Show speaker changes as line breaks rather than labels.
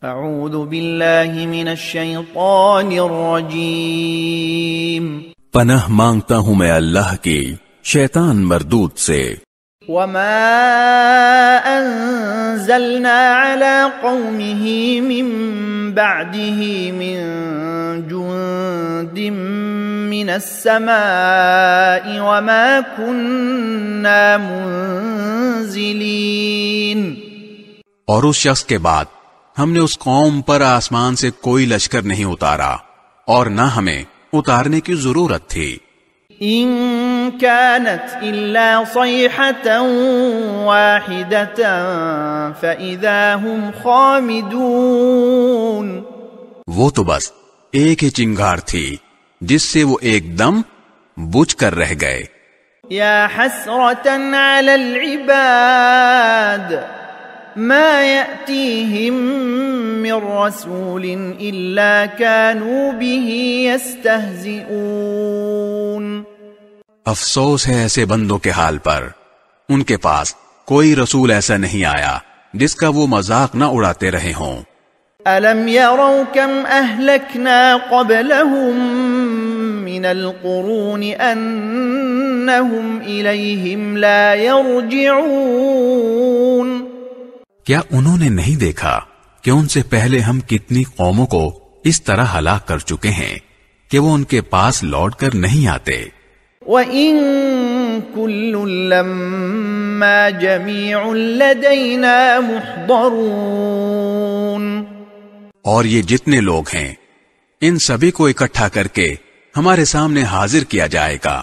اعوذ باللہ من الشیطان الرجیم
پناہ مانگتا ہوں میں اللہ کی شیطان مردود سے۔
وما انزلنا على قومه من بعده من جند من السماء وما كنا منزلين۔
اور اس شخص کے بعد ہم نے اس قوم پر آسمان سے کوئی لشکر نہیں اتارا اور نہ ہمیں اتارنے کی ضرورت تھی۔
ان كانت الا صيحة واحدة فاذا هم خامدون۔
وہ تو بس ایک ہی چنگار تھی جس سے وہ ایک دم بجھ کر رہ گئے۔
یا حسرة على العباد ما يأتيهم من رسول إلا كانوا به يستهزئون۔
افسوس ہے ایسے بندوں کے حال پر، ان کے پاس کوئی رسول ایسا نہیں آیا جس کا وہ مذاق نہ اڑاتے رہے ہوں۔
أَلَمْ يَرَوْا كَمْ أَهْلَكْنَا قَبْلَهُمْ مِنَ الْقُرُونِ أَنَّهُمْ إِلَيْهِمْ لَا يَرْجِعُونَ۔
کیا انہوں نے نہیں دیکھا کہ ان سے پہلے ہم کتنی قوموں کو اس طرح ہلاک کر چکے ہیں کہ وہ ان کے پاس لوٹ کر نہیں آتے۔
وَإِن كُلٌّ لَّمَّا جَمِيعٌ لَّدَيْنَا مُحْضَرُونَ۔
اور یہ جتنے لوگ ہیں ان سبھی کو اکٹھا کر کے ہمارے سامنے حاضر کیا جائے گا۔